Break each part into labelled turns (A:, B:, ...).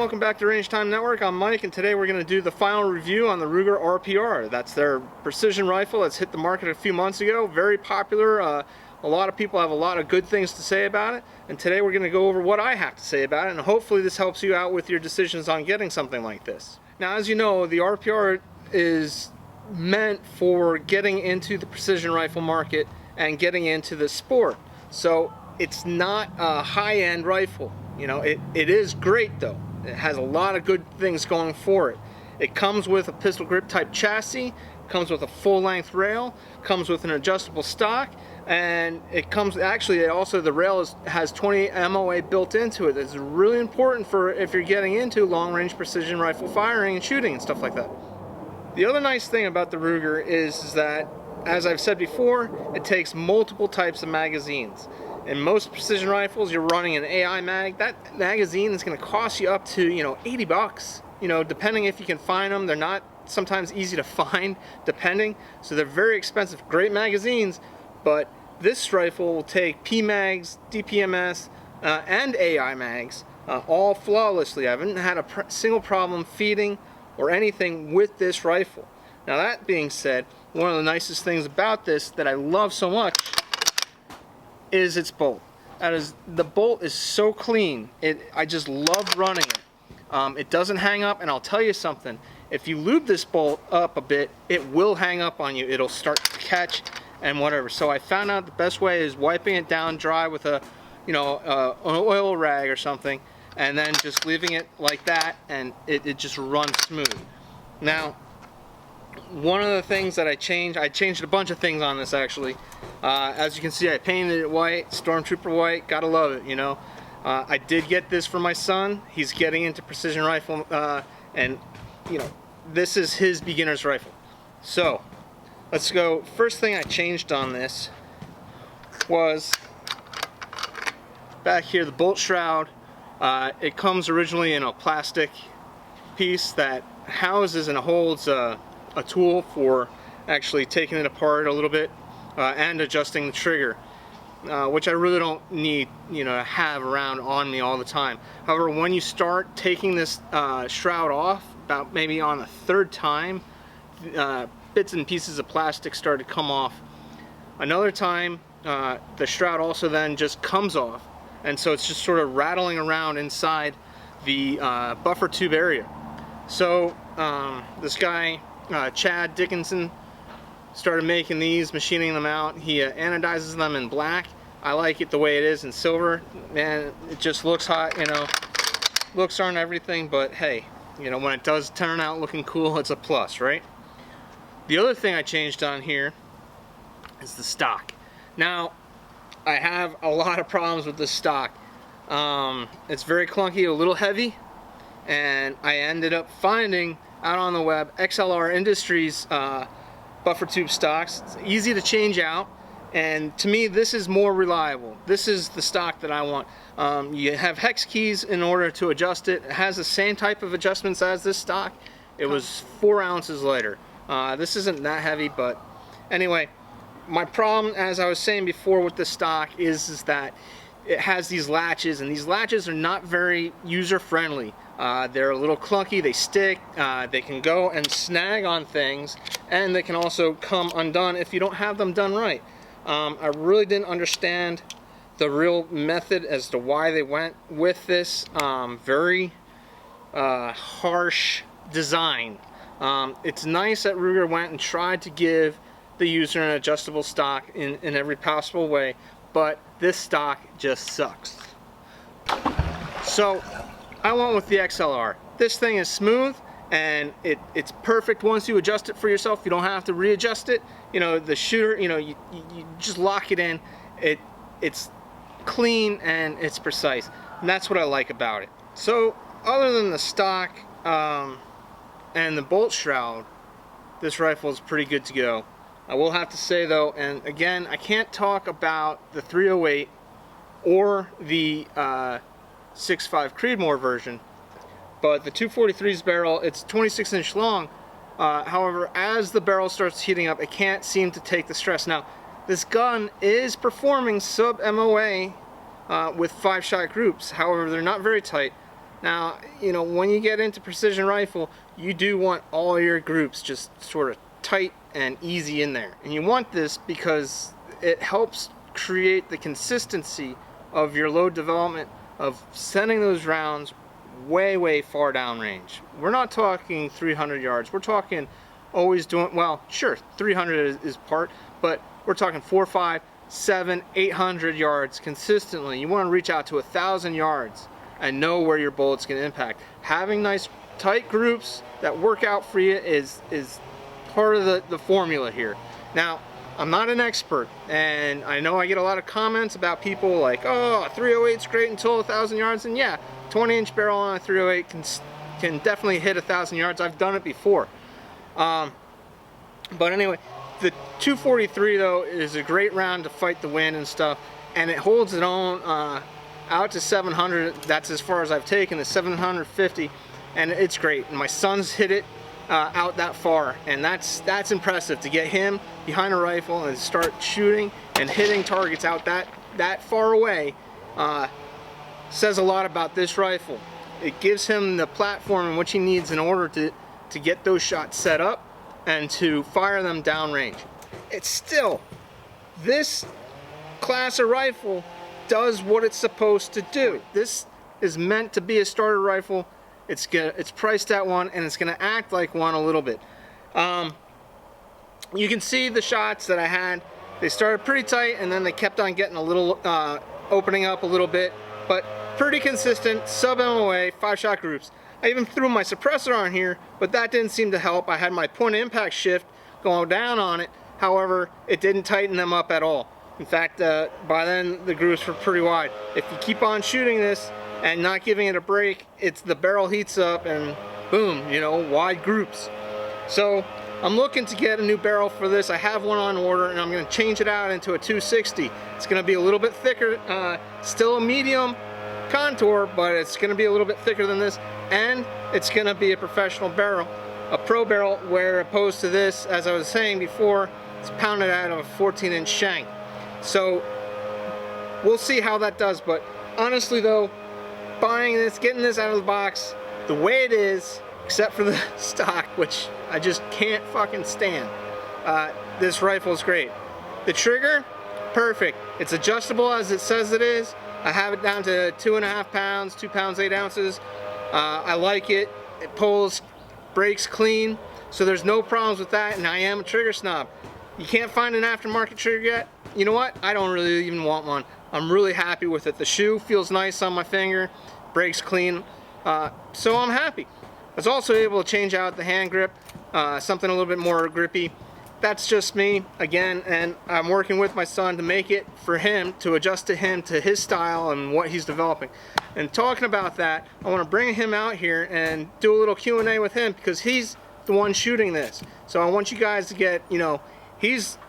A: welcome back to Range Time Network. I'm Mike, and today we're going to do the final review on the Ruger RPR. That's their precision rifle that's hit the market a few months ago. Very popular. A lot of people have a lot of good things to say about it, and today we're going to go over what I have to say about it, and hopefully this helps you out with your decisions on getting something like this. Now, as you know, the RPR is meant for getting into the precision rifle market and getting into the sport. So it's not a high-end rifle. You know, it is great though. It has a lot of good things going for it. It comes with a pistol grip type chassis, comes with a full-length rail, comes with an adjustable stock, and it comes actually also the rail has 20 MOA built into it. It's really important for if you're getting into long-range precision rifle firing and shooting and stuff like that. The other nice thing about the Ruger is that, as I've said before, it takes multiple types of magazines. In most precision rifles, you're running an AI mag. That magazine is going to cost you up to, 80 bucks. Depending if you can find them. They're not sometimes easy to find, depending. So they're very expensive. Great magazines, but this rifle will take PMags, DPMS, and AI mags, all flawlessly. I haven't had a single problem feeding or anything with this rifle. Now, that being said, one of the nicest things about this that I love so much is its bolt. The bolt is so clean. I just love running it. It doesn't hang up, and I'll tell you something. If you lube this bolt up a bit, it will hang up on you. It'll start to catch and whatever. So I found out the best way is wiping it down dry with an oil rag or something, and then just leaving it like that, and it just runs smooth. Now, one of the things that I changed a bunch of things on this actually. As you can see, I painted it white, Stormtrooper white. Gotta love it, I did get this for my son. He's getting into precision rifle, and this is his beginner's rifle. So let's go. First thing I changed on this was back here, the bolt shroud. It comes originally in a plastic piece that houses and holds a tool for actually taking it apart a little bit and adjusting the trigger, which I really don't need to have around on me all the time. However, when you start taking this shroud off, about maybe on the third time, bits and pieces of plastic start to come off. Another time, the shroud also then just comes off, and so it's just sort of rattling around inside the buffer tube area. So this guy, Chad Dickinson, started making these, machining them out. He anodizes them in black. I like it the way it is in silver. Man, it just looks hot, looks aren't everything, but hey, when it does turn out looking cool, it's a plus, right? The other thing I changed on here is the stock. Now, I have a lot of problems with this stock. It's very clunky, a little heavy, and I ended up finding out on the web XLR Industries buffer tube stocks. It's easy to change out, and to me this is more reliable. This is the stock that I want. You have hex keys in order to adjust it. It has the same type of adjustments as this stock. It was 4 ounces lighter. This isn't that heavy, but anyway, my problem, as I was saying before with this stock, is that it has these latches, and these latches are not very user-friendly. They're a little clunky, they stick, they can go and snag on things, and they can also come undone if you don't have them done right. I really didn't understand the real method as to why they went with this very harsh design. It's nice that Ruger went and tried to give the user an adjustable stock in every possible way, but this stock just sucks. So I went with the XLR. This thing is smooth, and it's perfect once you adjust it for yourself. You don't have to readjust it. The shooter, you just lock it in. It's clean and it's precise, and that's what I like about it. So other than the stock and the bolt shroud, this rifle is pretty good to go. I will have to say though, and again, I can't talk about the 308 or the 6.5 Creedmoor version, but the 243's barrel, it's 26-inch long. However, as the barrel starts heating up, it can't seem to take the stress. Now, this gun is performing sub MOA with 5-shot groups. However, they're not very tight. Now, you know, when you get into precision rifle, you do want all your groups just sort of tight and easy in there. And you want this because it helps create the consistency of your load development, of sending those rounds way far downrange. We're not talking 300 yards. We're talking always doing, well, sure, 300 is part, but we're talking 4, 5, 7, 800 yards consistently. You want to reach out to 1,000 yards and know where your bullet's going to impact. Having nice tight groups that work out for you is part of the formula here. Now, I'm not an expert, and I know I get a lot of comments about people like, oh, a 308's great until 1,000 yards, and yeah, 20-inch barrel on a 308 can definitely hit 1,000 yards. I've done it before. But anyway, the 243 though is a great round to fight the wind and stuff, and it holds its own out to 700. That's as far as I've taken, the 750, and it's great. And my son's hit it out that far, and that's impressive to get him behind a rifle and start shooting and hitting targets out that far away. Says a lot about this rifle. It gives him the platform in which he needs in order to get those shots set up and to fire them downrange. It's still, this class of rifle does what it's supposed to do. This is meant to be a starter rifle. It's priced at one, and it's gonna act like one a little bit. You can see the shots that I had. They started pretty tight, and then they kept on getting a little, opening up a little bit, but pretty consistent, sub-MOA, 5-shot groups. I even threw my suppressor on here, but that didn't seem to help. I had my point of impact shift going down on it. However, it didn't tighten them up at all. In fact, by then the grooves were pretty wide. If you keep on shooting this and not giving it a break, the barrel heats up and boom, you know, wide groups. So I'm looking to get a new barrel for this. I have one on order, and I'm going to change it out into a 260. It's going to be a little bit thicker, still a medium contour, but it's going to be a little bit thicker than this, and it's going to be a professional barrel, a pro barrel, where opposed to this, as I was saying before, it's pounded out of a 14-inch shank. So we'll see how that does. But honestly though, buying this, getting this out of the box the way it is, except for the stock, which I just can't fucking stand, this rifle is great. The trigger, perfect. It's adjustable as it says it is. I have it down to 2.5 pounds, 2 pounds 8 ounces. I like it. It pulls, breaks clean, so there's no problems with that. And I am a trigger snob. You can't find an aftermarket trigger yet? You know what? I don't really even want one. I'm really happy with it. The shoe feels nice on my finger, breaks clean, so I'm happy. I was also able to change out the hand grip, something a little bit more grippy. That's just me, again, and I'm working with my son to make it for him, to adjust to him, to his style and what he's developing. And talking about that, I want to bring him out here and do a little Q&A with him, because he's the one shooting this. So I want you guys to get, you know, he's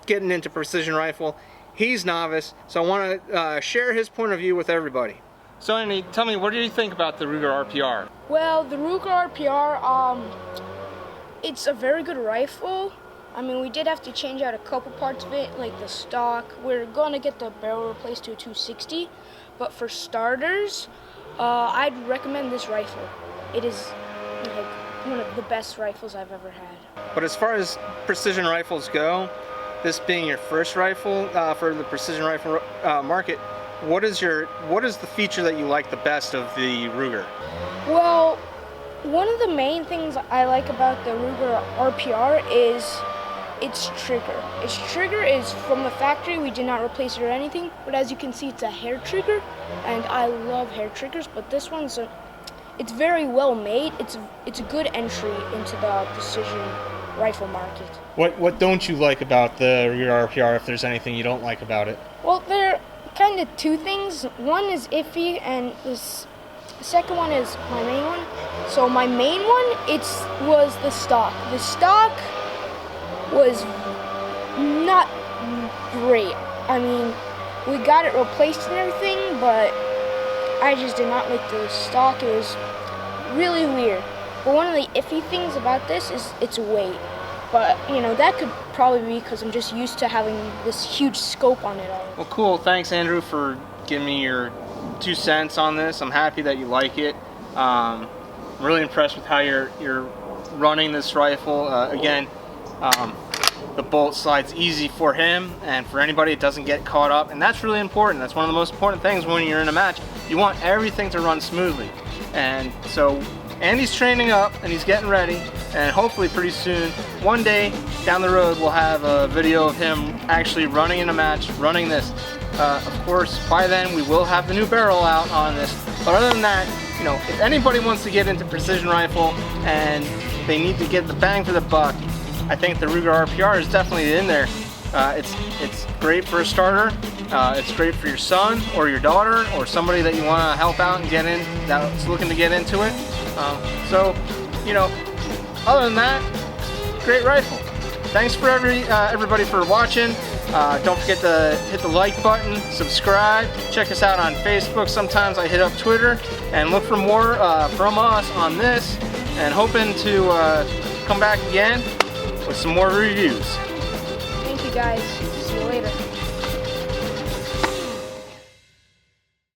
A: getting into precision rifle, he's novice, so I want to share his point of view with everybody. So Andy, tell me, what do you think about the Ruger RPR?
B: Well, the Ruger RPR, it's a very good rifle. I mean, we did have to change out a couple parts of it, like the stock. We're going to get the barrel replaced to a 260, but for starters, I'd recommend this rifle. It is like one of the best rifles I've ever had.
A: But as far as precision rifles go, this being your first rifle for the precision rifle market, what is the feature that you like the best of the Ruger?
B: Well, one of the main things I like about the Ruger RPR is its trigger. Its trigger is from the factory. We did not replace it or anything, but as you can see, it's a hair trigger, and I love hair triggers, but this one's it's very well made. It's a good entry into the precision rifle market.
A: What don't you like about the Ruger RPR, if there's anything you don't like about it?
B: Well, there are kind of two things. One is iffy, and the second one is my main one. So my main one, was the stock. The stock was not great. I mean, we got it replaced and everything, but I just did not like the stock. It was really weird. But one of the iffy things about this is its weight. But, you know, that could probably be because I'm just used to having this huge scope on it already.
A: Well, cool. Thanks, Andrew, for giving me your 2 cents on this. I'm happy that you like it. I'm really impressed with how you're running this rifle. Again, the bolt slides easy for him, and for anybody it doesn't get caught up, and that's really important. That's one of the most important things when you're in a match. You want everything to run smoothly. And so Andy's training up and he's getting ready, and hopefully pretty soon, one day down the road, we'll have a video of him actually running in a match, running this. Of course, by then we will have the new barrel out on this, but other than that, you know, if anybody wants to get into precision rifle and they need to get the bang for the buck, I think the Ruger RPR is definitely in there. It's great for a starter. It's great for your son or your daughter or somebody that you want to help out and get in, that's looking to get into it. So, you know, other than that, great rifle. Thanks for everybody for watching. Don't forget to hit the like button, subscribe, check us out on Facebook. Sometimes I hit up Twitter, and look for more from us on this, and hoping to come back again with some more reviews.
B: Thank you guys.